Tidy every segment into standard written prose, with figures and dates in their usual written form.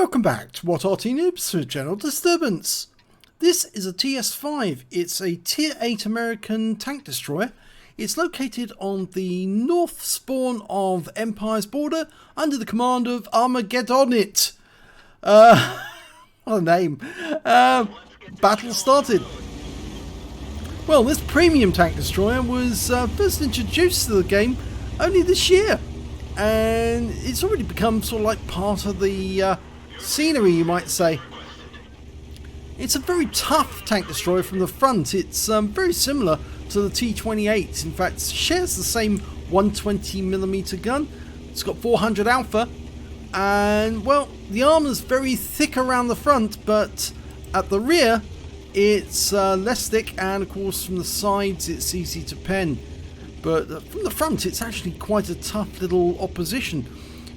Welcome back to What Arty Noobs for General Disturbance. This is a TS-5. It's a Tier 8 American tank destroyer. It's located on the north spawn of Empire's border under the command of Armageddonit. What a name. Battle started. Well, this premium tank destroyer was first introduced to the game only this year. And it's already become sort of like part of the scenery, you might say. It's a very tough tank destroyer from the front. It's very similar to the T-28. In fact, it shares the same 120mm gun. It's got 400 alpha. And, well, the armor's very thick around the front, but at the rear, it's less thick. And, of course, from the sides, it's easy to pen. But from the front, it's actually quite a tough little opposition.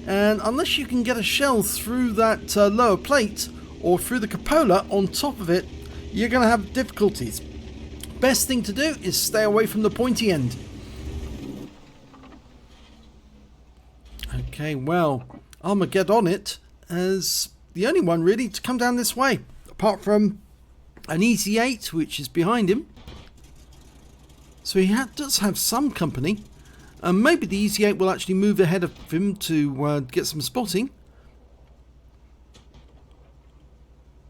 And unless you can get a shell through that lower plate or through the cupola on top of it, you're going to have difficulties. Best thing to do is stay away from the pointy end. Okay, well, Armageddonit is the only one really to come down this way, apart from an Easy 8, which is behind him. So he does have some company. And maybe the Easy 8 will actually move ahead of him to get some spotting.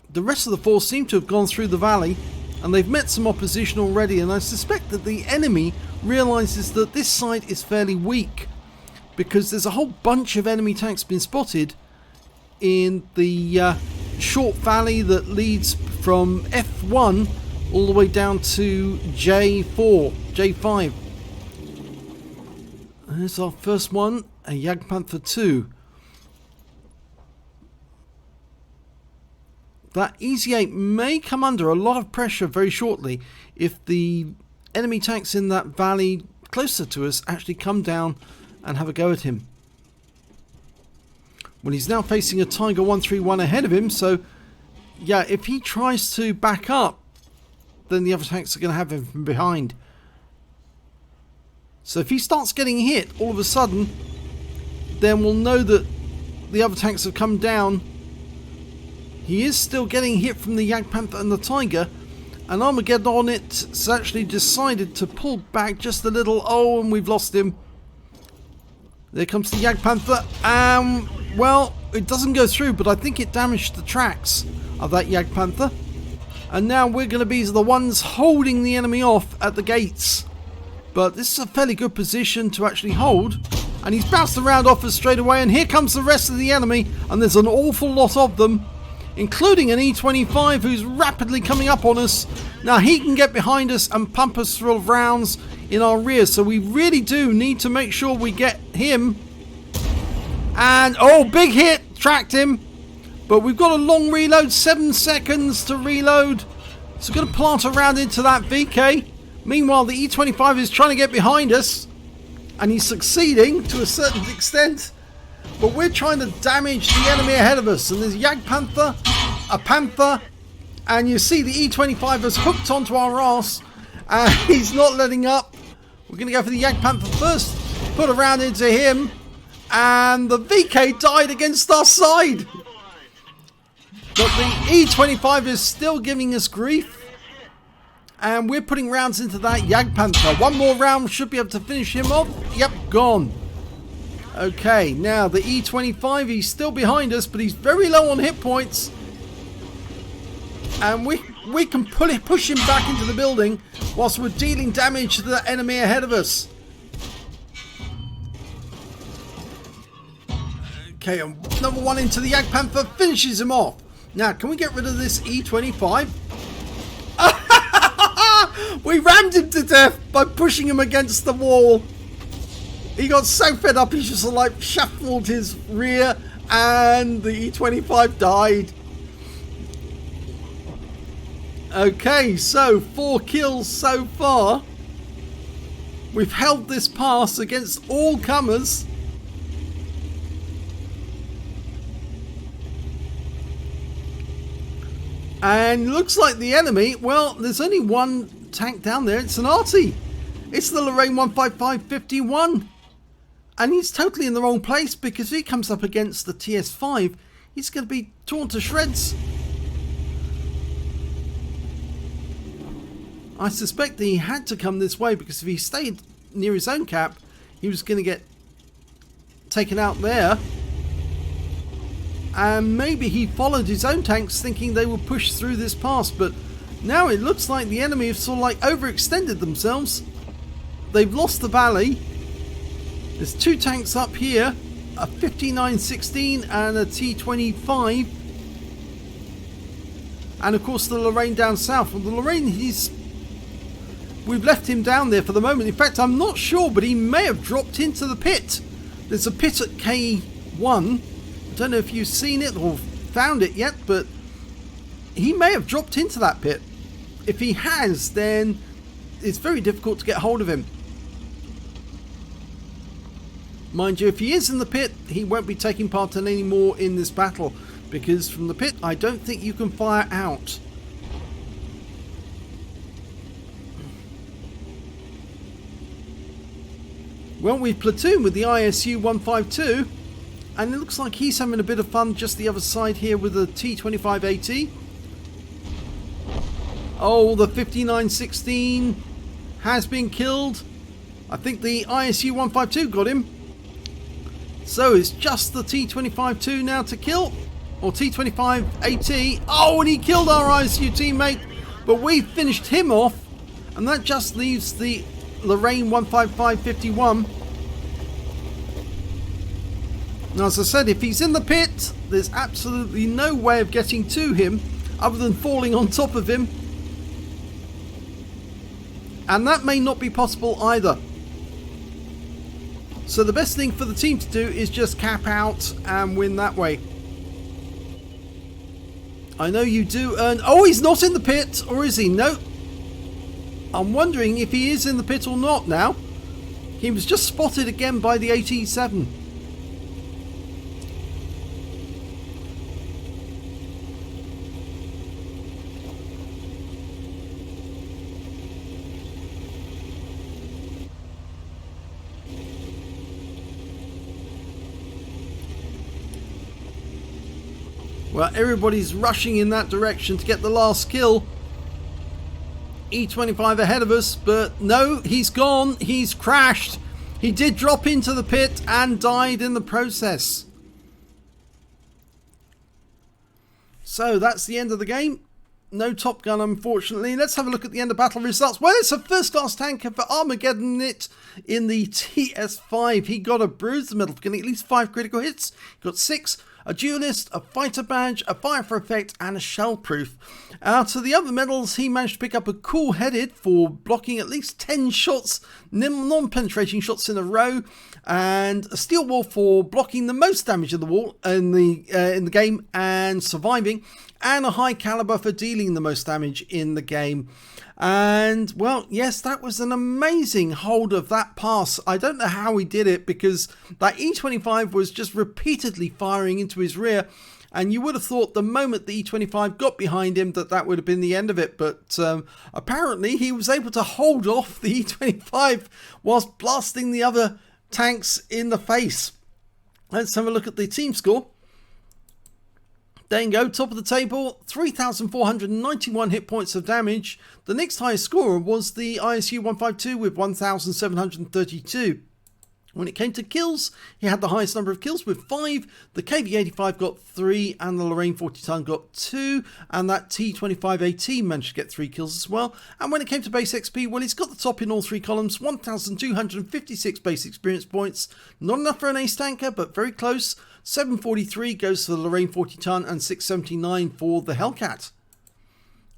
The rest of the force seem to have gone through the valley, and they've met some opposition already, and I suspect that the enemy realises that this side is fairly weak, because there's a whole bunch of enemy tanks been spotted in the short valley that leads from F1 all the way down to J5. There's our first one, a Jagdpanther 2. That Easy 8 may come under a lot of pressure very shortly if the enemy tanks in that valley closer to us actually come down and have a go at him. Well, he's now facing a Tiger 131 ahead of him, so yeah, if he tries to back up, then the other tanks are going to have him from behind. So if he starts getting hit all of a sudden, then we'll know that the other tanks have come down. He is still getting hit from the Jagdpanther and the Tiger, and Armageddonit has actually decided to pull back just a little. Oh, and we've lost him. There comes the Jagdpanther. Well, it doesn't go through, but I think it damaged the tracks of that Jagdpanther. And now we're going to be the ones holding the enemy off at the gates. But this is a fairly good position to actually hold. And he's bounced around off us straight away. And here comes the rest of the enemy. And there's an awful lot of them, including an E25 who's rapidly coming up on us. Now he can get behind us and pump us full of rounds in our rear. So we really do need to make sure we get him. And, oh, big hit. Tracked him. But we've got a long reload. 7 seconds to reload. So we're going to plant around into that VK. Meanwhile, the E25 is trying to get behind us, and he's succeeding to a certain extent, but we're trying to damage the enemy ahead of us. And there's a Jagdpanther, a Panther, and you see the E25 has hooked onto our arse, and he's not letting up. We're going to go for the Jagdpanther first, put a round into him, and the VK died against our side. But the E25 is still giving us grief. And we're putting rounds into that Jagdpanther. One more round should be able to finish him off. Yep, gone. Okay, now the E25, he's still behind us, but he's very low on hit points. And we can push him back into the building whilst we're dealing damage to the enemy ahead of us. Okay, and number one into the Jagdpanther finishes him off. Now, can we get rid of this E25? We rammed him to death by pushing him against the wall. He got so fed up, he just like shuffled his rear, and the E25 died. Okay, so 4 kills so far. We've held this pass against all comers. And looks like the enemy, well, there's only one tank down there. It's an Arty. It's the Lorraine 15551. And he's totally in the wrong place, because if he comes up against the TS-5, he's going to be torn to shreds. I suspect that he had to come this way, because if he stayed near his own cap, he was going to get taken out there. And maybe he followed his own tanks thinking they would push through this pass, but now it looks like the enemy have sort of like overextended themselves. They've lost the valley. There's two tanks up here, a 5916 and a T25, and of course the Lorraine down south. Well, the Lorraine, we've left him down there for the moment. In fact, I'm not sure, but he may have dropped into the pit. There's a pit at K1. I don't know if you've seen it or found it yet, but he may have dropped into that pit. If he has, then it's very difficult to get hold of him. Mind you, if he is in the pit, he won't be taking part in any more in this battle, because from the pit I don't think you can fire out. Well, we've platooned with the ISU 152, and it looks like he's having a bit of fun just the other side here with the T25 AT. Oh, the 5916 has been killed. I think the ISU 152 got him. So it's just the T25-2 now to kill. Or T25 AT. Oh, and he killed our ISU teammate. But we finished him off. And that just leaves the Lorraine 15551. Now, as I said, if he's in the pit, there's absolutely no way of getting to him other than falling on top of him. And that may not be possible either. So the best thing for the team to do is just cap out and win that way. I know you do earn... Oh, he's not in the pit, or is he? No. I'm wondering if he is in the pit or not now. He was just spotted again by the AT-7. Well, everybody's rushing in that direction to get the last kill. E25 ahead of us, but no, he's gone. He's crashed. He did drop into the pit and died in the process. So that's the end of the game. No Top Gun, unfortunately. Let's have a look at the end of battle results. Well, it's a first class tanker for Armageddonit in the TS-5. He got a bruise medal for getting at least 5 critical hits. He got 6. A duelist, a fighter badge, a fire for effect, and a shell proof. Out of the other medals, he managed to pick up a cool headed for blocking at least 10 shots, non-penetrating shots in a row, and a steel wall for blocking the most damage in the wall in the game and surviving, and a high caliber for dealing the most damage in the game. And well, yes, that was an amazing hold of that pass. I don't know how he did it, because that E25 was just repeatedly firing into his rear, and you would have thought the moment the E25 got behind him that would have been the end of it. But apparently he was able to hold off the E25 whilst blasting the other tanks in the face. Let's have a look at the team score. There you go, top of the table, 3,491 hit points of damage. The next highest scorer was the ISU 152 with 1,732. When it came to kills, he had the highest number of kills with 5. The KV-85 got 3, and the Lorraine 40-ton got 2, and that T-25 AT managed to get 3 kills as well. And when it came to base XP, well, he's got the top in all 3 columns, 1,256 base experience points. Not enough for an ace tanker, but very close. 743 goes for the Lorraine 40-ton and 679 for the Hellcat.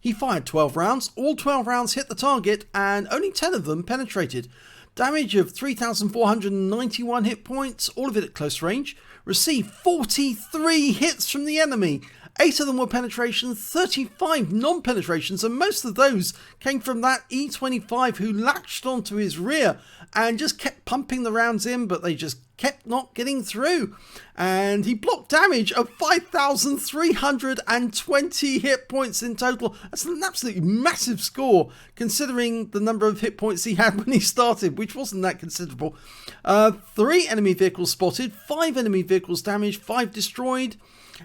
He fired 12 rounds. All 12 rounds hit the target, and only 10 of them penetrated. Damage of 3,491 hit points, all of it at close range. Received 43 hits from the enemy. 8 of them were penetrations, 35 non-penetrations, and most of those came from that E25 who latched onto his rear and just kept pumping the rounds in, but they just kept not getting through, and he blocked damage of 5,320 hit points in total. That's an absolutely massive score considering the number of hit points he had when he started, which wasn't that considerable. 3 enemy vehicles spotted, 5 enemy vehicles damaged, 5 destroyed.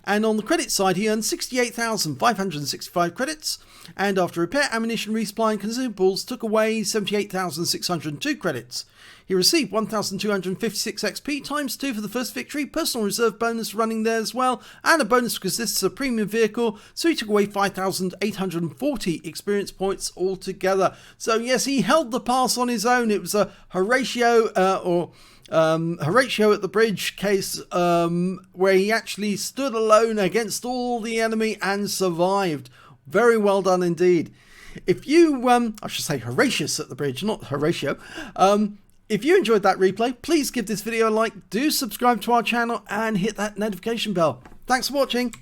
And on the credit side, he earned 68,565 credits, and after repair, ammunition, resupply and consumables took away 78,602 credits. He received 1,256 XP times 2 for the first victory, personal reserve bonus running there as well, and a bonus because this is a premium vehicle, so he took away 5,840 experience points altogether. So yes, he held the pass on his own. It was a Horatio Horatio at the bridge case, where he actually stood alone against all the enemy and survived. Very well done indeed. If you, I should say Horatius at the bridge, not Horatio. If you enjoyed that replay, please give this video a like, do subscribe to our channel and hit that notification bell. Thanks for watching.